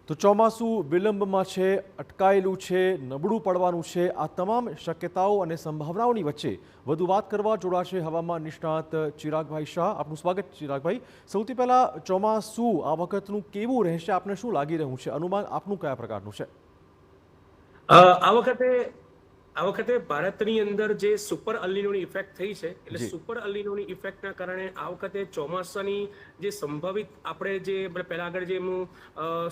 તો ચોમાસું વિલંબમાં છે, અટકાયેલું છે, નબળું પડવાનું છે, આ તમામ શક્યતાઓ અને સંભાવનાઓની વચ્ચે વધુ વાત કરવા જોડાશે હવામાન નિષ્ણાત ચિરાગભાઈ શાહ. આપનું સ્વાગત ચિરાગભાઈ. સૌથી પહેલા ચોમાસું આ વખતનું કેવું રહેશે, આપને શું લાગી રહ્યું છે? અનુમાન આપનું કયા પ્રકારનું છે? આ વખતે ભારતની અંદર જે સુપર અલ્નીનોની ઇફેક્ટ થઈ છે, એટલે જી. સુપર અલ્નીનોની ઇફેક્ટના કારણે આ વખતે ચોમાસાની જે સંભવિત આપણે જે પહેલા આગળ જે એમનું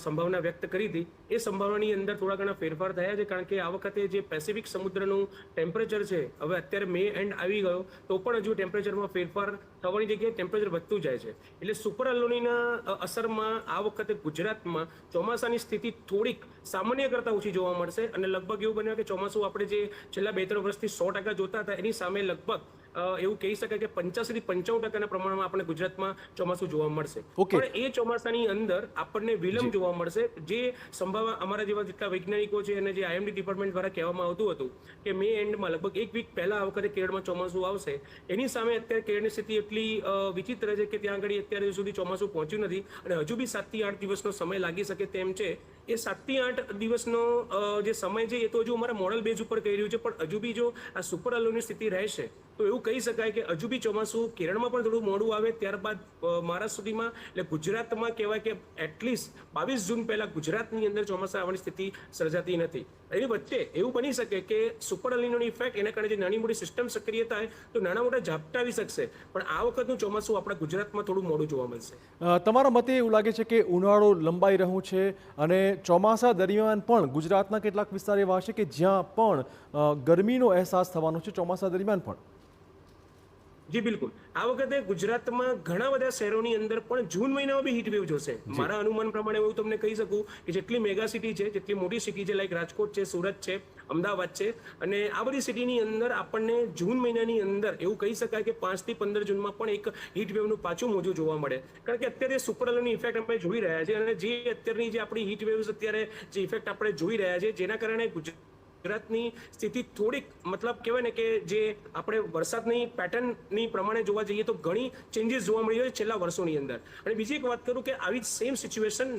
સંભાવના વ્યક્ત કરી હતી, એ સંભાવનાની અંદર થોડા ઘણા ફેરફાર થયા છે. કારણ કે આ વખતે જે પેસિફિક સમુદ્રનું ટેમ્પરેચર છે, હવે અત્યારે મે એન્ડ આવી ગયો તો પણ હજુ ટેમ્પરેચરમાં ફેરફાર થવાની જગ્યાએ ટેમ્પરેચર વધતું જાય છે. એટલે સુપર અલ્નીના અસરમાં આ વખતે ગુજરાતમાં ચોમાસાની સ્થિતિ થોડીક સામાન્ય કરતાં ઓછી જોવા મળશે અને લગભગ એવું બન્યું કે ચોમાસું આપણે જે છેલ્લા 2-3 વર્ષથી 100% જોતા હતા, એની સામે લગભગ એવું કહી શકાય કે 85 થી 95% પ્રમાણમાં આપણે ગુજરાતમાં ચોમાસું જોવા મળશે. ઓકે. પણ એ ચોમાસાની અંદર આપણને વિલંબ જી. જોવા મળશે. જે સંભાવના અમારા જેવા જેટલા વૈજ્ઞાનિકો છે અને જે આઈએમડી ડિપાર્ટમેન્ટ દ્વારા કહેવામાં આવતું હતું કે મે એન્ડમાં લગભગ એક વીક પહેલા આ વખતે કેરળમાં ચોમાસું આવશે, એની સામે અત્યારે કેરળની સ્થિતિ એટલી વિચિત્ર છે કે ત્યાં આગળ અત્યારે સુધી ચોમાસું પહોંચ્યું નથી અને હજુ બી 7 થી 8 દિવસનો સમય લાગી શકે તેમ છે. એ 7 થી 8 દિવસનો જે સમય છે એ તો હજુ અમારા મોડલ બેઝ ઉપર કહી રહ્યું છે, પણ હજુ બી જો આ સુપર અલ્નીનોની સ્થિતિ રહેશે તો એવું કહી શકાય કે હજુ બી ચોમાસું કેરળમાં પણ થોડું મોડું આવે, ત્યારબાદ મહારાષ્ટ્ર સુધીમાં, એટલે ગુજરાતમાં કહેવાય કે એટલીસ્ટ 22 જૂન પહેલા ગુજરાતની અંદર ચોમાસા આવવાની સ્થિતિ સર્જાતી નથી. એની વચ્ચે એવું બની શકે કે સુપર અલ્નીનોની ઇફેક્ટ એના કારણે જે નાની મોટી સિસ્ટમ સક્રિય થાય તો નાના મોટા ઝાપટા આવી શકશે, પણ આ વખતનું ચોમાસું આપણા ગુજરાતમાં થોડું મોડું જોવા મળશે. તમારા મતે એવું લાગે છે કે ઉનાળો લંબાઈ રહ્યું છે અને ચોમાસા દરમિયાન પણ ગુજરાતના કેટલાક વિસ્તાર એવા છે કે જ્યાં પણ ગરમીનો અહેસાસ થવાનો છે ચોમાસા દરમિયાન પણ? જી બિલકુલ. આ વખતે ગુજરાતમાં ઘણા બધા શહેરોની અંદર પણ જૂન મહિનામાં બી હીટ વેવ જોશે. મારા અનુમાન પ્રમાણે હું તમને કહી શકું કે જેટલી મેગા સિટી છે, જેટલી મોટી સિટી છે, લાઈક રાજકોટ છે, સુરત છે, અમદાવાદ છે, અને આ બધી સિટીની અંદર આપણને જૂન મહિનાની અંદર એવું કહી શકાય કે 5 થી 15 જૂનમાં પણ એક હીટ વેવનું પાછું મોજું જોવા મળે. કારણ કે અત્યારે સુપર અલ્નીનોની ઇફેક્ટ આપણે જોઈ રહ્યા છે અને જે અત્યારની જે આપણી હીટ વેવ્સ અત્યારે જે ઇફેક્ટ આપણે જોઈ રહ્યા છે, જેના કારણે ગુજરાતની સ્થિતિ થોડીક મતલબ કહેવાય ને કે જે આપણે વરસાદની પેટર્નની પ્રમાણે જોવા જઈએ તો ઘણી ચેન્જીસ જોવા મળી છે છેલ્લા વર્ષોની અંદર. અને બીજી એક વાત કરું કે આવી જ સેમ સિચ્યુએશન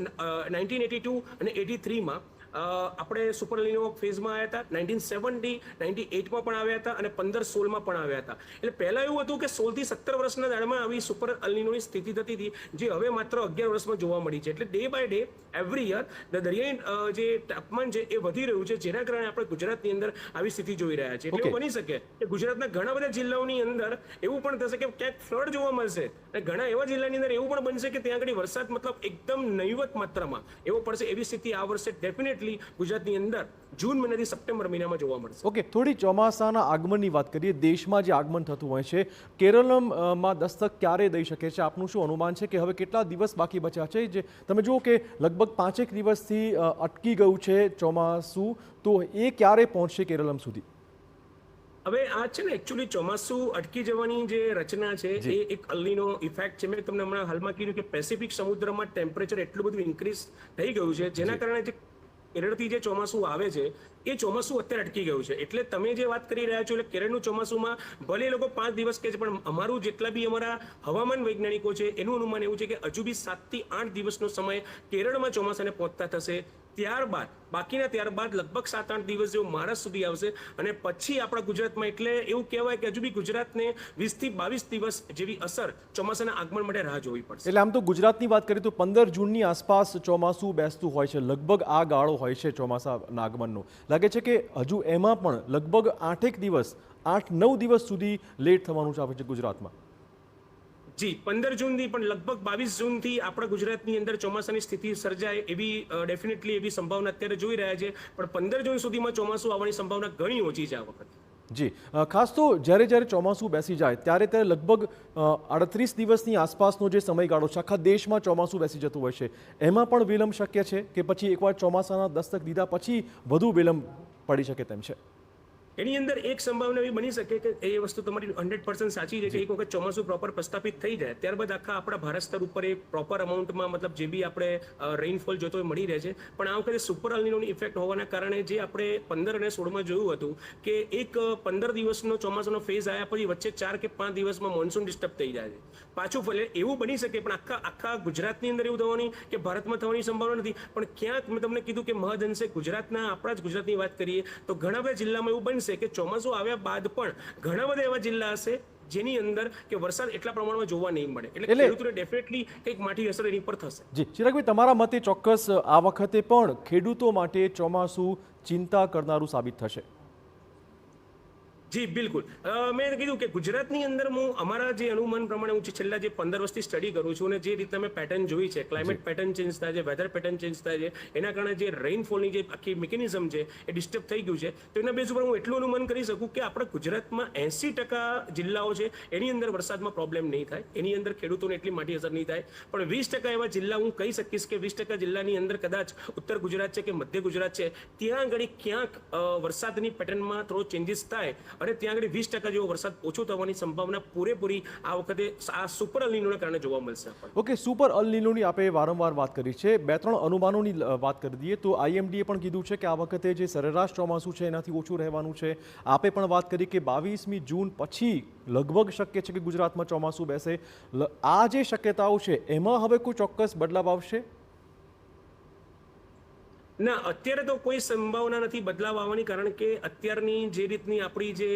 1982 અને 83માં આપણે સુપર અલ્નીનો ફેઝમાં આવ્યા હતા, 1970, 98માં પણ આવ્યા હતા અને 15-16માં પણ આવ્યા હતા. એટલે પહેલા એવું હતું કે 16 થી 17 વર્ષના ગાળામાં આવી સુપર અલ્નીનોની સ્થિતિ થતી હતી, જે હવે માત્ર 11 વર્ષમાં જોવા મળી છે. એટલે day by day every year દરિયાઈ જે તાપમાન છે એ વધી રહ્યું છે, જેના કારણે આપણે ગુજરાતની અંદર આવી સ્થિતિ જોઈ રહ્યા છીએ. એટલે એવું બની શકે કે ગુજરાતના ઘણા બધા જિલ્લાઓની અંદર એવું પણ થશે કે ક્યાંક ફ્લડ જોવા મળશે અને ઘણા એવા જિલ્લાની અંદર એવું પણ બનશે કે ત્યાં આગળ વરસાદ મતલબ એકદમ નહિવત માત્રામાં એવો પડશે. એવી સ્થિતિ આ વર્ષે ડેફિનેટલી ગુજરાતની અંદર જૂન મહિનાથી સપ્ટેમ્બર મહિનામાં જોવા મળશે. ઓકે, થોડી ચોમાસાના આગમનની વાત કરીએ. દેશમાં જે આગમન થતું હોય છે, કેરળમાં દસ્તક ક્યારે દઈ શકે છે? આપનું શું અનુમાન છે કે હવે કેટલા દિવસ બાકી બચ્યા છે? જે તમે જુઓ કે લગભગ 5 દિવસથી અટકી ગયું છે ચોમાસું, તો એ ક્યારે પહોંચશે કેરળમ સુધી? હવે આ છે ને એકચ્યુઅલી ચોમાસું અટકી જવાની જે રચના છે એ એક અલ્નીનો ઇફેક્ટ છે. મેં તમને હમણાં હાલમાં કીધું કે પેસિફિક સમુદ્રમાં ટેમ્પરેચર એટલું બધું ઇન્ક્રીઝ થઈ ગયું છે, જેના કારણે જે કેરળથી જે ચોમાસું આવે છે એ ચોમાસું અત્યારે અટકી ગયું છે. એટલે તમે જે વાત કરી રહ્યા છો એટલે કેરળનું ચોમાસુમાં ભલે એ લોકો 5 દિવસ કહે છે, પણ અમારું જેટલા બી અમારા હવામાન વૈજ્ઞાનિકો છે એનું અનુમાન એવું છે કે હજુ બી 7 થી 8 દિવસનો સમય કેરળમાં ચોમાસાને પહોંચતા થશે. ત્યારબાદ લગભગ 7-8 દિવસ જેવું મહારાષ્ટ્ર સુધી આવશે અને પછી આપણા ગુજરાતમાં, એટલે એવું કહેવાય કે હજુ બી ગુજરાતને 20 થી 22 દિવસ જેવી અસર ચોમાસાના આગમન માટે રાહ જોવી પડશે. એટલે આમ તો ગુજરાતની વાત કરીએ તો 15 જૂનની આસપાસ ચોમાસું બેસતું હોય છે, લગભગ આ ગાળો હોય છે ચોમાસાના આગમનનો. લાગે છે કે હજુ એમાં પણ લગભગ 8-9 દિવસ સુધી લેટ થવાનું છે ગુજરાતમાં. જી, 15 જૂનથી પણ લગભગ 22 જૂનથી આપણા ગુજરાતની અંદર ચોમાસાની સ્થિતિ સર્જાય એવી ડેફિનેટલી એવી સંભાવના અત્યારે જોઈ રહ્યા છે, પણ 15 જૂન સુધીમાં ચોમાસું આવવાની સંભાવના ઘણી ઓછી છે આ વખતે. જી, ખાસ તો જ્યારે ચોમાસું બેસી જાય ત્યારે લગભગ 38 દિવસની આસપાસનો જે સમયગાળો છે, આખા દેશમાં ચોમાસું બેસી જતું હોય છે, એમાં પણ વિલંબ શક્ય છે કે પછી એકવાર ચોમાસાના દસ્તક દીધા પછી વધુ વિલંબ પડી શકે તેમ છે? એની અંદર એક સંભાવના એવી બની શકે કે એ વસ્તુ તમારી 100% સાચી છે કે એક વખત ચોમાસું પ્રોપર પ્રસ્થાપિત થઈ જાય ત્યારબાદ આખા આપણા ભારત સ્તર ઉપર એ પ્રોપર અમાઉન્ટમાં મતલબ જે બી આપણે રેઇનફોલ જોતો હોય મળી રહે છે. પણ આ વખતે સુપર અલ્નિનોની ઇફેક્ટ હોવાના કારણે જે આપણે 15 અને 16માં જોયું હતું કે એક 15 દિવસનો ચોમાસાનો ફેઝ આવ્યા પછી વચ્ચે 4 કે 5 દિવસમાં મોન્સૂન ડિસ્ટર્બ થઈ જાય છે. પાછું ફલે એવું બની શકે પણ આખા ગુજરાતની અંદર એવું થવાની કે ભારતમાં થવાની સંભાવના નથી. પણ ક્યાંક મેં તમને કીધું કે મહદઅંશે આપણા જ ગુજરાતની વાત કરીએ તો ઘણા બધા જિલ્લામાં એવું બનશે કે ચોમાસું આવ્યા બાદ પણ ઘણા બધા એવા જિલ્લા હશે જેની અંદર કે વરસાદ એટલા પ્રમાણમાં જોવા નહીં મળે. એટલે ખેડૂતોને ડેફિનેટલી કંઈક માઠી અસર એની પર થશે. જી ચિરાગભાઈ, તમારા મતે ચોક્કસ આ વખતે પણ ખેડૂતો માટે ચોમાસું ચિંતા કરનારું સાબિત થશે? જી બિલકુલ. મેં કીધું કે ગુજરાતની અંદર હું અમારા જે અનુમાન પ્રમાણે હું છેલ્લા જે 15 વર્ષથી સ્ટડી કરું છું અને જે રીતના મેં પેટર્ન જોઈ છે, ક્લાઇમેટ પેટર્ન ચેન્જ થાય છે, વેધર પેટર્ન ચેન્જ થાય છે, એના કારણે જે રેઇનફોલની જે આખી મિકેનિઝમ છે એ ડિસ્ટર્બ થઈ ગયું છે. તો એના બેઝ ઉપર હું એટલું અનુમાન કરી શકું કે આપણા ગુજરાતમાં 80% જિલ્લાઓ છે એની અંદર વરસાદમાં પ્રોબ્લેમ નહીં થાય, એની અંદર ખેડૂતોને એટલી માઠી અસર નહીં થાય. પણ 20% એવા જિલ્લા હું કહી શકીશ કે 20% જિલ્લાની અંદર કદાચ ઉત્તર ગુજરાત છે કે મધ્ય ગુજરાત છે ત્યાં આગળ ક્યાંક વરસાદની પેટર્નમાં થોડો ચેન્જીસ થાય અને ત્યાં આગળ 20% જેવો વરસાદ ઓછો થવાની સંભાવના પૂરેપૂરી આ વખતે આ સુપર અલ્નિનોના કારણે જોવા મળશે. ઓકે, સુપર અલ્નિનોની આપણે વારંવાર વાત કરી છે. 2-3 અનુમાનોની વાત કરી દઈએ તો IMDએ પણ કીધું છે કે આ વખતે જે સરેરાશ ચોમાસું છે એનાથી ઓછું રહેવાનું છે. આપે પણ વાત કરી કે 22મી જૂન પછી લગભગ શક્ય છે કે ગુજરાતમાં ચોમાસું બેસે. આ જે શક્યતાઓ છે એમાં હવે કોઈ ચોક્કસ બદલાવ આવશે? ના, અત્યારે તો કોઈ સંભાવના નથી બદલાવ આવવાની, કારણ કે અત્યારની જે રીતની આપણી જે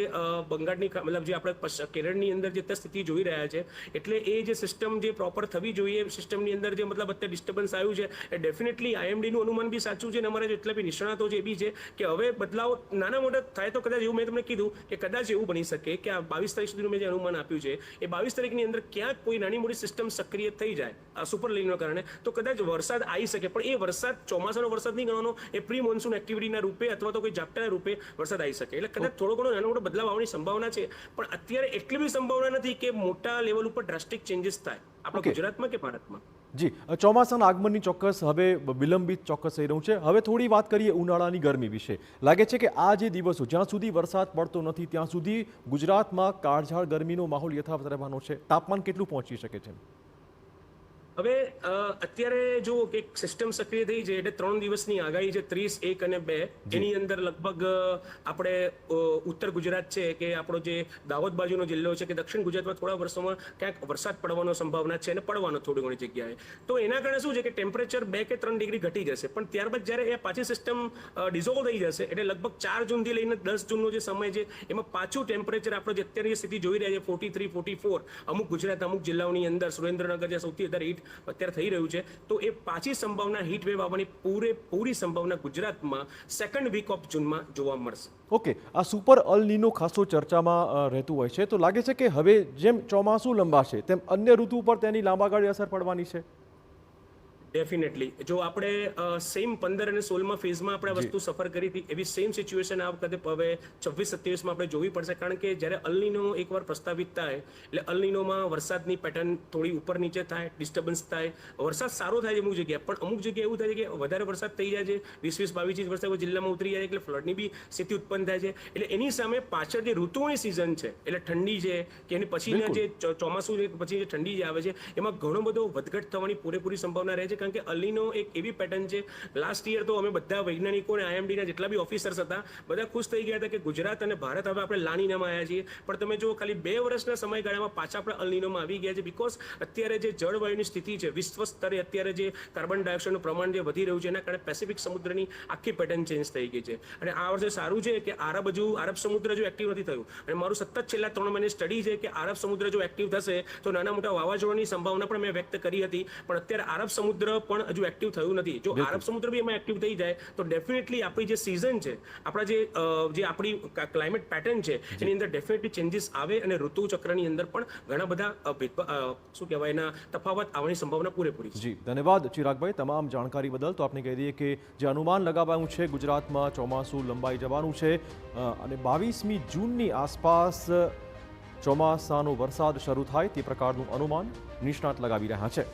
બંગાળની મતલબ જે આપણે કેરળની અંદર જે સ્થિતિ જોઈ રહ્યા છે એટલે એ જે સિસ્ટમ જે પ્રોપર થવી જોઈએ સિસ્ટમની અંદર જે મતલબ અત્યારે ડિસ્ટર્બન્સ આવ્યું છે એ ડેફિનેટલી IMDનું અનુમાન બી સાચું છે અને અમારા જેટલા બી નિષ્ણાતો જે બી છે કે હવે બદલાવ નાના મોટા થાય તો કદાચ એવું મેં તમને કીધું કે કદાચ એવું બની શકે કે આ 22 તારીખ સુધીનું મેં જે અનુમાન આપ્યું છે એ 22 તારીખની અંદર ક્યાંક કોઈ નાની મોટી સિસ્ટમ સક્રિય થઈ જાય આ સુપર લાઇનના કારણે તો કદાચ વરસાદ આવી શકે. પણ એ વરસાદ ચોમાસાનો વરસાદ નહીં એ પ્રી મોન્સૂન એક્ટિવિટીના રૂપે અથવા તો કોઈ ઝાપટાના રૂપે વરસાદ આવી શકે. એટલે કદાચ થોડો ઘણો નાનો મોટો બદલાવ આવવાની સંભાવના છે પણ અત્યારે એટલી બધી સંભાવના નથી કે મોટા લેવલ ઉપર ડ્રાસ્ટિક ચેન્જીસ થાય આપણા ગુજરાતમાં કે ભારતમાં. જી, ચોમાસાના આગમનની ચોક્કસ હવે વિલંબિત ચોક્કસ થઈ રહ્યું છે. હવે થોડી વાત કરીએ ઉનાળાની ગરમી વિશે. લાગે છે કે આ જે દિવસો જ્યાં સુધી વરસાદ પડતો નથી ત્યાં સુધી ગુજરાતમાં કાળઝાળ ગરમીનો માહોલ યથાવત રહેવાનો છે. તાપમાન કેટલું પહોંચી શકે છે? હવે અત્યારે જો કે સિસ્ટમ સક્રિય થઈ છે એટલે 3 દિવસની આગાહી છે 30, 1 અને 2. એની અંદર લગભગ આપણે ઉત્તર ગુજરાત છે કે આપણો જે દાહોદ બાજુનો જિલ્લો છે કે દક્ષિણ ગુજરાતમાં થોડા વર્ષોમાં ક્યાંક વરસાદ પડવાનો સંભાવના છે અને પડવાનો થોડી ઘણી જગ્યાએ. તો એના કારણે શું છે કે ટેમ્પરેચર 2 કે 3 ડિગ્રી ઘટી જશે. પણ ત્યારબાદ જ્યારે એ પાછી સિસ્ટમ ડિઝોલ્વ થઈ જશે એટલે લગભગ 4 જૂનથી લઈને 10 જૂનનો જે સમય છે એમાં પાછું ટેમ્પરેચર આપણે જે અત્યારની સ્થિતિ જોઈ રહ્યા છે 43, 44 અમુક ગુજરાત અમુક જિલ્લાઓની અંદર સુરેન્દ્રનગર જે સૌથી વધારે હીટ અત્યારે થઈ રહ્યું છે તો એ પાછી સંભાવના હીટ વેવ આવવાની પૂરી સંભાવના ગુજરાતમાં સેકન્ડ વીક ઓફ જૂનમાં જોવા મળશે. ઓકે, આ સુપર અલ્નિનો ખાસો ચર્ચામાં રહેતું હોય છે તો લાગે છે કે હવે જેમ ચોમાસું લંબાશે તેમ અન્ય ઋતુ પર તેની લાંબા ગાળી અસર પડવાની છે? ડેફિનેટલી. જો આપણે સેમ 15 અને 16માં ફેઝમાં આપણે વસ્તુ સફર કરી હતી એવી સેમ સિચ્યુએશન આ વખતે હવે 26-27માં આપણે જોવી પડશે. કારણ કે જ્યારે અલ્નિનો એકવાર પ્રસ્તાવિત થાય એટલે અલ્નિનોમાં વરસાદની પેટર્ન થોડી ઉપર નીચે થાય, ડિસ્ટર્બન્સ થાય, વરસાદ સારો થાય છે અમુક જગ્યાએ પણ અમુક જગ્યાએ એવું થાય છે કે વધારે વરસાદ થઈ જાય છે, 20-22 ઇંચ વરસાદ જિલ્લામાં ઉતરી જાય એટલે ફ્લડની બી સ્થિતિ ઉત્પન્ન થાય છે. એટલે એની સામે પાછળ જે ઋતુઓની સિઝન છે એટલે ઠંડી છે કે એની પછીના જે ચોમાસું પછી જે ઠંડી જે આવે છે એમાં ઘણો બધો વધઘટ થવાની પૂરેપૂરી સંભાવના રહે છે. કારણ કે અલ્નિનો એક એવી પેટર્ન છે. લાસ્ટ યર તો અમે બધા વૈજ્ઞાનિકો અને IMDના જેટલા બી ઓફિસર્સ હતા બધા ખુશ થઈ ગયા હતા કે ગુજરાત અને ભારત હવે આપણે લાનીનામાં આવ્યા છીએ. પણ તમે જો ખાલી 2 વર્ષના સમયગાળામાં પાછા આપણે અલ્નિનોમાં આવી ગયા છે બીકોઝ અત્યારે જે જળવાયુની સ્થિતિ છે વિશ્વ સ્તરે અત્યારે જે કાર્બન ડાયોક્સાઇડનું પ્રમાણ જે વધી રહ્યું છે એના કારણે પેસિફિક સમુદ્રની આખી પેટર્ન ચેન્જ થઈ ગઈ છે. અને આ વર્ષે સારું છે કે અરબ સમુદ્ર જો એક્ટિવ નથી થયું અને મારું સતત છેલ્લા 3 મહિને સ્ટડી છે કે અરબ સમુદ્ર જો એક્ટિવ થશે તો નાના મોટા વાવાઝોડાની સંભાવના પણ મેં વ્યક્ત કરી હતી. પણ અત્યારે અરબ સમુદ્ર પણ હજુ એક્ટિવ થયું નથી. જો અરબ સમુદ્ર બી એમાં એક્ટિવ થઈ જાય તો ડેફિનેટલી આપણી જે સિઝન છે આપણા જે આપણી ક્લાઇમેટ પેટર્ન છે એની અંદર ડેફિનેટલી ચેન્જીસ આવે અને ઋતુ ચક્રની અંદર પણ ઘણા બધા શું કહેવાય એના તફાવત આવવાની સંભાવના પૂરેપૂરી છે. જી, ધન્યવાદ ચિરાગભાઈ તમામ જાણકારી બદલ. તો આપણે કહી દઈએ કે જે અનુમાન લગાવાયું છે ગુજરાતમાં ચોમાસું લંબાઈ જવાનું છે અને 22મી જૂનની આસપાસ ચોમાસાનો વરસાદ શરૂ થાય તે પ્રકારનું અનુમાન નિષ્ણાત લગાવી રહ્યા છે.